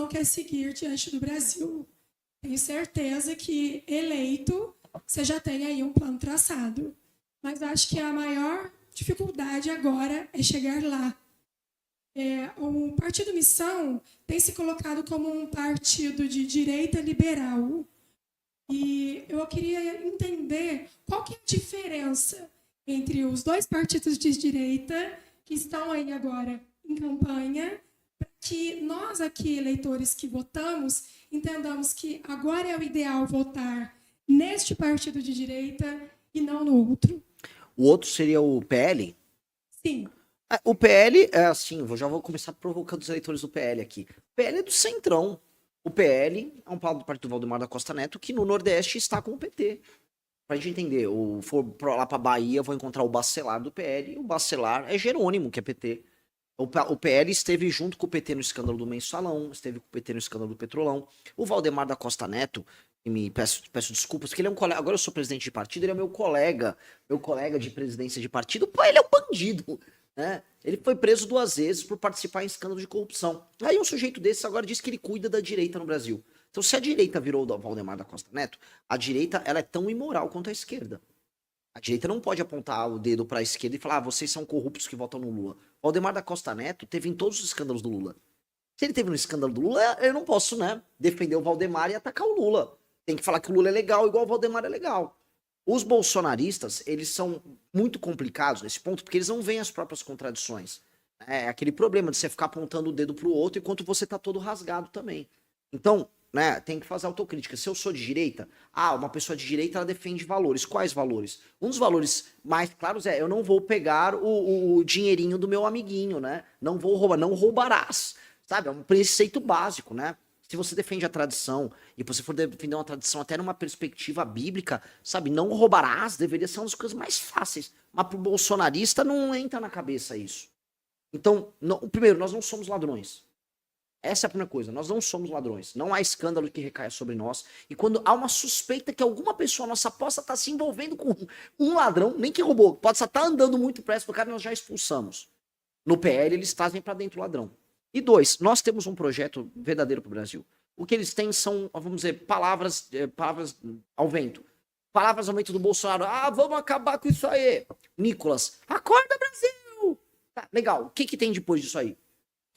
quer seguir diante do Brasil. Tenho certeza que, eleito, você já tem aí um plano traçado. Mas acho que a maior dificuldade agora é chegar lá. O Partido Missão tem se colocado como um partido de direita liberal. E eu queria entender qual que é a diferença entre os dois partidos de direita que estão aí agora em campanha, para que nós aqui, eleitores que votamos, entendamos que agora é o ideal votar neste partido de direita e não no outro. O outro seria o PL? Sim. O PL é assim, já vou começar provocando os eleitores do PL aqui. O PL é do Centrão. O PL é um partido do Valdemar da Costa Neto que no Nordeste está com o PT. Pra gente entender, for lá pra Bahia, eu vou encontrar o Bacelar do PL, e o Bacelar é Jerônimo, que é PT. O PL esteve junto com o PT no escândalo do Mensalão, esteve com o PT no escândalo do Petrolão. O Valdemar da Costa Neto, e me peço desculpas, porque ele é um colega, agora eu sou presidente de partido, ele é meu colega de presidência de partido, pô, ele é um bandido, né? Ele foi preso 2 vezes por participar em escândalo de corrupção. Aí um sujeito desse agora diz que ele cuida da direita no Brasil. Então, se a direita virou o Valdemar da Costa Neto, a direita ela é tão imoral quanto a esquerda. A direita não pode apontar o dedo para a esquerda e falar, vocês são corruptos que votam no Lula. O Valdemar da Costa Neto teve em todos os escândalos do Lula. Se ele teve no escândalo do Lula, eu não posso, né, defender o Valdemar e atacar o Lula. Tem que falar que o Lula é legal, igual o Valdemar é legal. Os bolsonaristas, eles são muito complicados nesse ponto, porque eles não veem as próprias contradições. É aquele problema de você ficar apontando o dedo pro outro enquanto você tá todo rasgado também. Então, né, tem que fazer autocrítica. Se eu sou de direita, uma pessoa de direita ela defende valores. Quais valores? Um dos valores mais claros é eu não vou pegar o dinheirinho do meu amiguinho, né? Não vou roubar, não roubarás. Sabe? É um preceito básico, né? Se você defende a tradição e você for defender uma tradição até numa perspectiva bíblica, sabe? Não roubarás deveria ser uma das coisas mais fáceis. Mas pro bolsonarista não entra na cabeça isso. Então, primeiro, nós não somos ladrões. Essa é a primeira coisa, nós não somos ladrões, não há escândalo que recaia sobre nós, e quando há uma suspeita que alguma pessoa nossa possa estar se envolvendo com um ladrão, nem que roubou, pode estar andando muito perto do cara, nós já expulsamos. No PL eles trazem para dentro o ladrão. E 2, nós temos um projeto verdadeiro para o Brasil. O que eles têm são, vamos dizer, palavras ao vento. Palavras ao vento do Bolsonaro, vamos acabar com isso aí. Nicolas, acorda Brasil! Tá, legal, o que tem depois disso aí?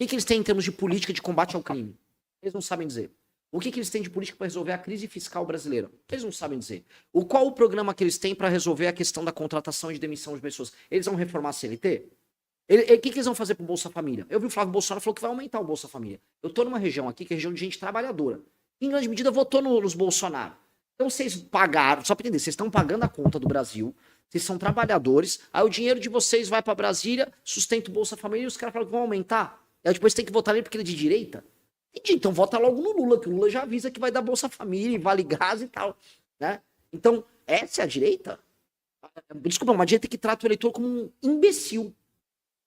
O que eles têm em termos de política de combate ao crime? Eles não sabem dizer. O que eles têm de política para resolver a crise fiscal brasileira? Eles não sabem dizer. Qual o programa que eles têm para resolver a questão da contratação e de demissão de pessoas? Eles vão reformar a CLT? O que eles vão fazer pro Bolsa Família? Eu vi o Flávio Bolsonaro falou que vai aumentar o Bolsa Família. Eu tô numa região aqui que é região de gente trabalhadora. Em grande medida votou nos Bolsonaro. Então vocês pagaram, só para entender, vocês estão pagando a conta do Brasil, vocês são trabalhadores, aí o dinheiro de vocês vai para Brasília, sustenta o Bolsa Família e os caras falam que vão aumentar. Aí depois tem que votar nele porque ele é de direita. Entendi, então vota logo no Lula, que o Lula já avisa que vai dar Bolsa Família, Vale Gás e tal, né? Então, essa é a direita? Desculpa, uma direita que trata o eleitor como um imbecil.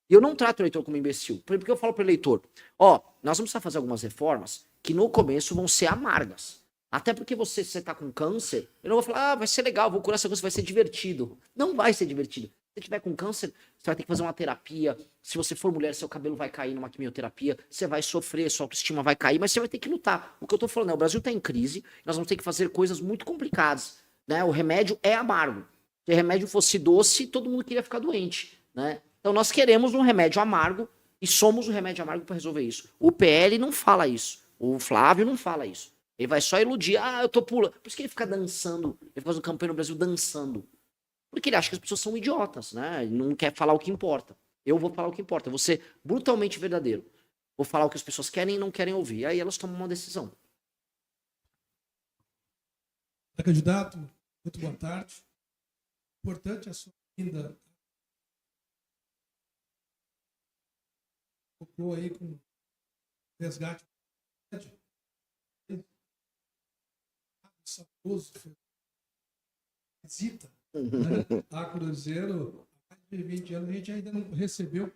E eu não trato o eleitor como imbecil. Porque eu falo pro eleitor, nós vamos precisar fazer algumas reformas que no começo vão ser amargas. Até porque se você tá com câncer, eu não vou falar, vai ser legal, vou curar essa coisa, vai ser divertido. Não vai ser divertido. Se você tiver com câncer, você vai ter que fazer uma terapia. Se você for mulher, seu cabelo vai cair numa quimioterapia. Você vai sofrer, sua autoestima vai cair, mas você vai ter que lutar. O que eu tô falando é, o Brasil tá em crise, nós vamos ter que fazer coisas muito complicadas, né? O remédio é amargo. Se o remédio fosse doce, todo mundo queria ficar doente, né? Então nós queremos um remédio amargo e somos o remédio amargo para resolver isso. O PL não fala isso. O Flávio não fala isso. Ele vai só iludir. Eu tô pulando. Por isso que ele fica dançando. Ele fica fazendo campanha no Brasil dançando. Porque ele acha que as pessoas são idiotas, né? Ele não quer falar o que importa. Eu vou falar o que importa. Eu vou ser brutalmente verdadeiro. Vou falar o que as pessoas querem e não querem ouvir. Aí elas tomam uma decisão. Candidato, muito boa tarde. Importante a sua vinda. Tocou aí com resgate. Saudoso, visita, né? A Cruzeiro, há mais de 20 anos, a gente ainda não recebeu.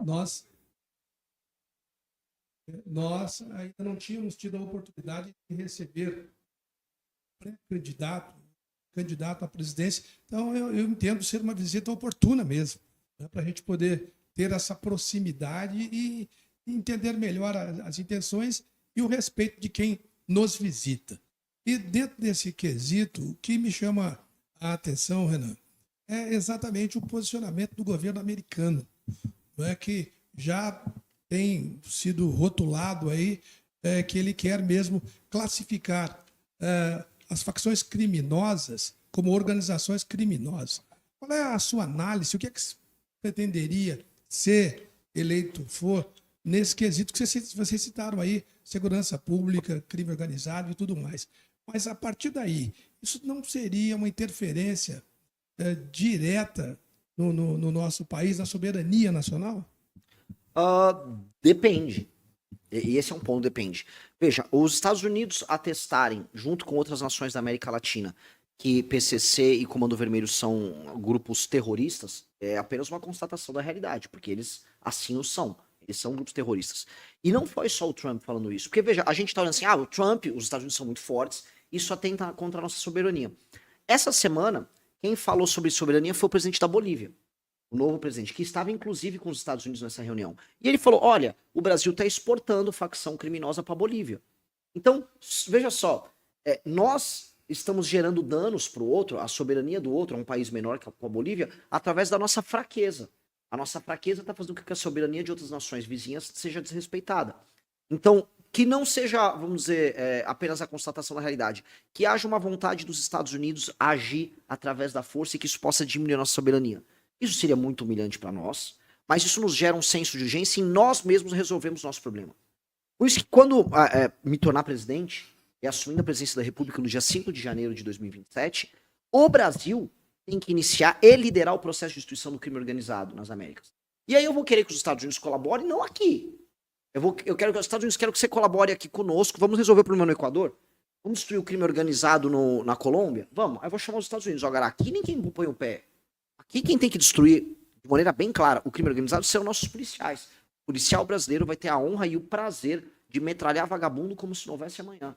Nós ainda não tínhamos tido a oportunidade de receber candidato à presidência. Então, eu entendo ser uma visita oportuna mesmo, né, para a gente poder ter essa proximidade e entender melhor as intenções e o respeito de quem nos visita. E dentro desse quesito, o que me chama a atenção, Renan, é exatamente o posicionamento do governo americano, não é, que já tem sido rotulado aí que ele quer mesmo classificar as facções criminosas como organizações criminosas. Qual é a sua análise? O que é que pretenderia ser eleito for nesse quesito que vocês citaram aí, segurança pública, crime organizado e tudo mais. Mas a partir daí, isso não seria uma interferência direta no nosso país, na soberania nacional? Depende. E esse é um ponto, depende. Veja, os Estados Unidos atestarem, junto com outras nações da América Latina, que PCC e Comando Vermelho são grupos terroristas, é apenas uma constatação da realidade, porque eles assim o são. Eles são grupos terroristas. E não foi só o Trump falando isso. Porque, veja, a gente tá olhando assim, o Trump, os Estados Unidos são muito fortes, isso atenta contra a nossa soberania. Essa semana, quem falou sobre soberania foi o presidente da Bolívia, o novo presidente, que estava inclusive com os Estados Unidos nessa reunião. E ele falou, olha, o Brasil está exportando facção criminosa para a Bolívia. Então, veja só, nós estamos gerando danos para o outro, a soberania do outro, a um país menor que a Bolívia, através da nossa fraqueza. A nossa fraqueza está fazendo com que a soberania de outras nações vizinhas seja desrespeitada. Então, que não seja, vamos dizer, apenas a constatação da realidade, que haja uma vontade dos Estados Unidos agir através da força e que isso possa diminuir a nossa soberania. Isso seria muito humilhante para nós, mas isso nos gera um senso de urgência e nós mesmos resolvemos o nosso problema. Por isso que quando me tornar presidente, e assumindo a presidência da República no dia 5 de janeiro de 2027, o Brasil tem que iniciar e liderar o processo de destruição do crime organizado nas Américas. E aí eu vou querer que os Estados Unidos colaborem, não aqui. Eu quero que os Estados Unidos quero que você colabore aqui conosco, vamos resolver o problema no Equador? Vamos destruir o crime organizado na Colômbia? Vamos, aí eu vou chamar os Estados Unidos. Agora, aqui ninguém põe o pé. Aqui quem tem que destruir, de maneira bem clara, o crime organizado são nossos policiais. O policial brasileiro vai ter a honra e o prazer de metralhar vagabundo como se não houvesse amanhã.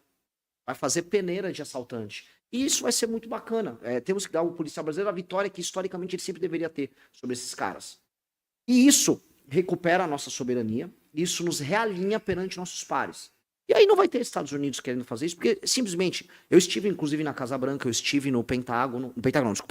Vai fazer peneira de assaltante. E isso vai ser muito bacana. Temos que dar ao policial brasileiro a vitória que historicamente ele sempre deveria ter sobre esses caras. E isso recupera a nossa soberania, isso nos realinha perante nossos pares. E aí não vai ter Estados Unidos querendo fazer isso, porque simplesmente, eu estive inclusive na Casa Branca, eu estive no Pentágono,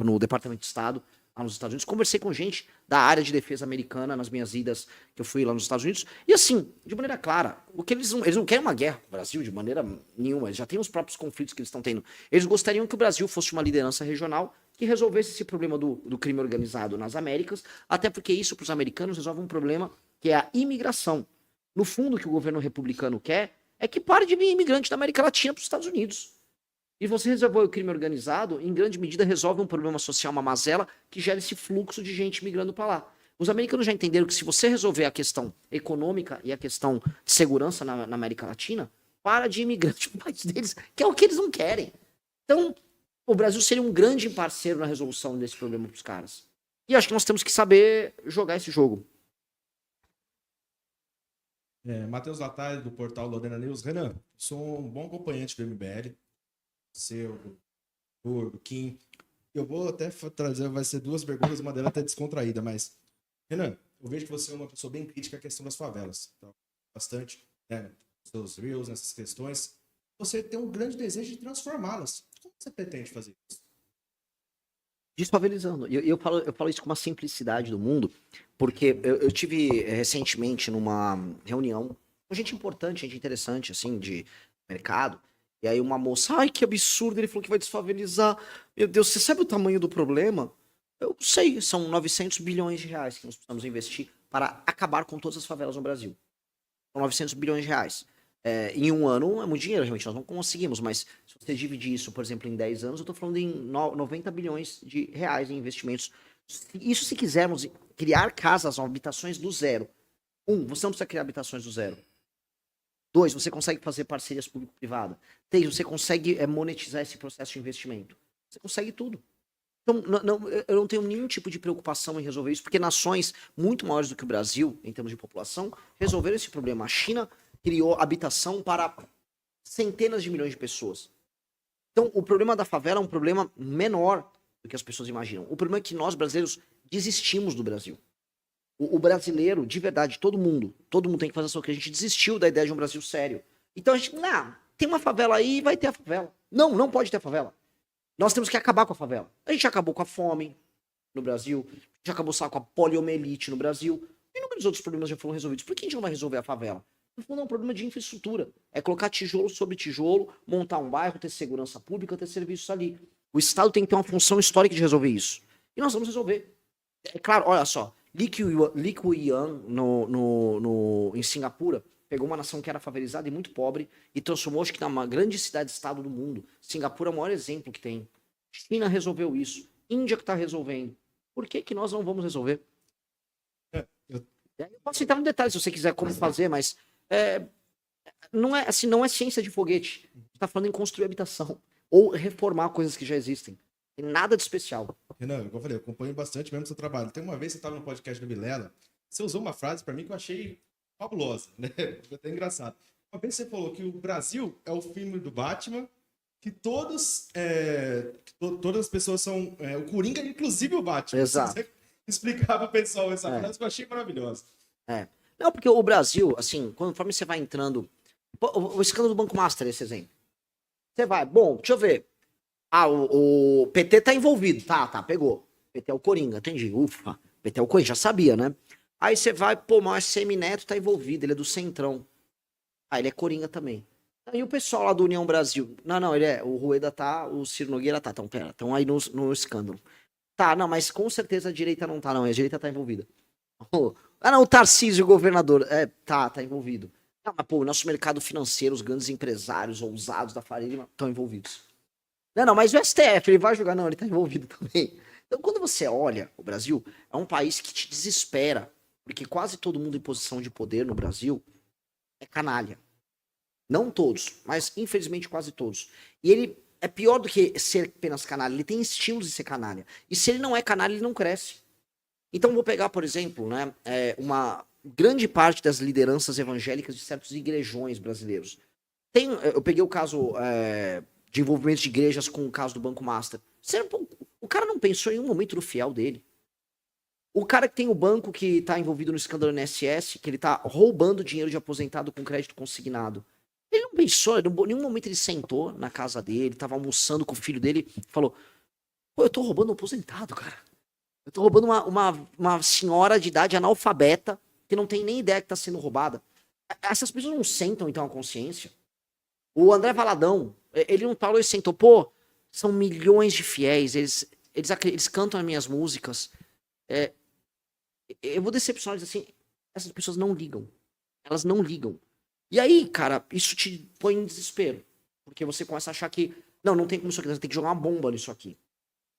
no Departamento de Estado, lá nos Estados Unidos, conversei com gente da área de defesa americana nas minhas idas que eu fui lá nos Estados Unidos, e assim, de maneira clara, o que eles não querem uma guerra com o Brasil de maneira nenhuma, eles já têm os próprios conflitos que eles estão tendo. Eles gostariam que o Brasil fosse uma liderança regional que resolvesse esse problema do crime organizado nas Américas, até porque isso para os americanos resolve um problema que é a imigração. No fundo, o que o governo republicano quer é que pare de vir imigrante da América Latina para os Estados Unidos. E você resolver o crime organizado, em grande medida, resolve um problema social, uma mazela, que gera esse fluxo de gente migrando para lá. Os americanos já entenderam que se você resolver a questão econômica e a questão de segurança na América Latina, para de imigrante para o país deles, que é o que eles não querem. Então, o Brasil seria um grande parceiro na resolução desse problema para os caras. E acho que nós temos que saber jogar esse jogo. Matheus Latalha, do portal Lorena News. Renan, sou um bom acompanhante do MBL. Seu, do Kim. Eu vou até trazer, vai ser duas perguntas, uma delas até descontraída, mas, Renan, eu vejo que você é uma pessoa bem crítica à questão das favelas. Então, bastante, seus reels, nessas questões. Você tem um grande desejo de transformá-las. Como você pretende fazer isso? Desfavelizando. Eu falo isso com uma simplicidade do mundo, porque eu tive recentemente numa reunião com gente importante, gente interessante, assim, de mercado. E aí uma moça, ai que absurdo, ele falou que vai desfavelizar. Meu Deus, você sabe o tamanho do problema? Eu sei, são 900 bilhões de reais que nós precisamos investir para acabar com todas as favelas no Brasil. São 900 bilhões de reais. Em um ano é muito dinheiro, realmente, nós não conseguimos, mas se você dividir isso, por exemplo, em 10 anos, eu estou falando em 90 bilhões de reais em investimentos. Isso se quisermos criar casas, habitações do zero. Você não precisa criar habitações do zero. 2, você consegue fazer parcerias público-privada. 3, você consegue monetizar esse processo de investimento. Você consegue tudo. Então, eu não tenho nenhum tipo de preocupação em resolver isso, porque nações muito maiores do que o Brasil, em termos de população, resolveram esse problema. A China criou habitação para centenas de milhões de pessoas. Então, o problema da favela é um problema menor do que as pessoas imaginam. O problema é que nós, brasileiros, desistimos do Brasil. O brasileiro, de verdade, todo mundo tem que fazer isso, que a gente desistiu da ideia de um Brasil sério. Então a gente, tem uma favela aí, vai ter a favela. Não pode ter a favela. Nós temos que acabar com a favela. A gente acabou com a fome no Brasil, a gente acabou com a poliomielite no Brasil, e inúmeros outros problemas já foram resolvidos. Por que a gente não vai resolver a favela? No fundo, é um problema de infraestrutura. É colocar tijolo sobre tijolo, montar um bairro, ter segurança pública, ter serviços ali. O Estado tem que ter uma função histórica de resolver isso. E nós vamos resolver. É claro, olha só, Lee Kuan Yew em Singapura pegou uma nação que era favelizada e muito pobre e transformou, acho que, numa grande cidade-estado do mundo. Singapura é o maior exemplo que tem. China resolveu isso. Índia que está resolvendo. Por que nós não vamos resolver? Eu posso entrar no detalhe se você quiser como fazer, mas não é ciência de foguete. A gente está falando em construir habitação ou reformar coisas que já existem. Tem nada de especial. Renan, como eu falei, eu acompanho bastante mesmo o seu trabalho. Tem uma vez que você estava no podcast do Vilela, você usou uma frase para mim que eu achei fabulosa, né? Foi até engraçado. Uma vez você falou que o Brasil é o filme do Batman, que todas as pessoas são o Coringa, inclusive o Batman. Exato. Você explicava pro pessoal essa frase que eu achei maravilhosa. Não, porque o Brasil, assim, conforme você vai entrando... O escândalo do Banco Master, esse exemplo. Você vai, bom, deixa eu ver. O PT tá envolvido. Tá, pegou. PT é o Coringa, entendi. Ufa, PT é o Coringa, já sabia, né? Aí você vai, mas o Semineto tá envolvido, ele é do Centrão. Ele é Coringa também. E o pessoal lá do União Brasil? Não, ele é. O Rueda tá, o Ciro Nogueira tá. Então, pera, estão aí no escândalo. Tá, não, mas com certeza a direita não tá, não. A direita tá envolvida. O Tarcísio, o governador. Tá envolvido. Não, mas, o nosso mercado financeiro, os grandes empresários ousados da Faria estão envolvidos. Não, mas o STF, ele vai jogar? Não, ele tá envolvido também. Então, quando você olha, o Brasil é um país que te desespera, porque quase todo mundo em posição de poder no Brasil é canalha. Não todos, mas infelizmente quase todos. E ele é pior do que ser apenas canalha, ele tem estilos de ser canalha. E se ele não é canalha, ele não cresce. Então, vou pegar, por exemplo, né, uma grande parte das lideranças evangélicas de certos igrejões brasileiros. Eu peguei o caso... de envolvimento de igrejas com o caso do Banco Master. O cara não pensou em um momento no fiel dele. O cara que tem o banco que está envolvido no escândalo NSS, que ele está roubando dinheiro de aposentado com crédito consignado. Ele não pensou, em nenhum momento ele sentou na casa dele, estava almoçando com o filho dele e falou, eu tô roubando um aposentado, cara. Eu tô roubando uma senhora de idade analfabeta que não tem nem ideia que está sendo roubada. Essas pessoas não sentam, então, a consciência. O André Valadão, ele não falou, ele sentou, são milhões de fiéis, eles cantam as minhas músicas. Eu vou decepcionar eles assim, essas pessoas não ligam. Elas não ligam. E aí, cara, isso te põe em desespero. Porque você começa a achar que, não tem como isso aqui, você tem que jogar uma bomba nisso aqui.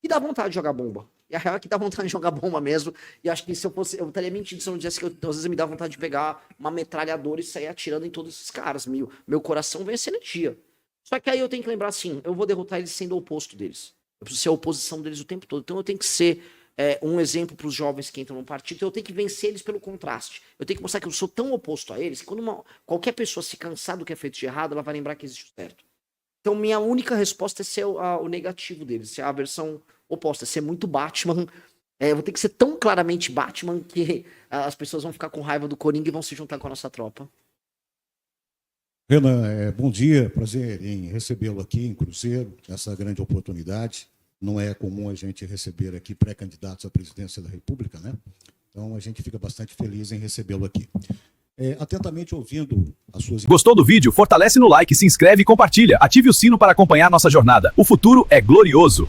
E dá vontade de jogar bomba. E a real é que dá vontade de jogar bomba mesmo. E acho que se eu estaria mentindo se eu não dissesse que às vezes me dá vontade de pegar uma metralhadora e sair atirando em todos esses caras. Meu coração vem essa energia. Só que aí eu tenho que lembrar assim, eu vou derrotar eles sendo o oposto deles. Eu preciso ser a oposição deles o tempo todo. Então eu tenho que ser um exemplo para os jovens que entram no partido. Então eu tenho que vencer eles pelo contraste. Eu tenho que mostrar que eu sou tão oposto a eles que quando qualquer pessoa se cansar do que é feito de errado, ela vai lembrar que existe o certo. Então minha única resposta é ser o negativo deles, ser a versão oposta, ser muito Batman. Eu vou ter que ser tão claramente Batman que as pessoas vão ficar com raiva do Coringa e vão se juntar com a nossa tropa. Renan, bom dia, prazer em recebê-lo aqui em Cruzeiro, essa grande oportunidade. Não é comum a gente receber aqui pré-candidatos à presidência da República, né? Então a gente fica bastante feliz em recebê-lo aqui. Atentamente ouvindo as suas... Gostou do vídeo? Fortalece no like, se inscreve e compartilha. Ative o sino para acompanhar nossa jornada. O futuro é glorioso.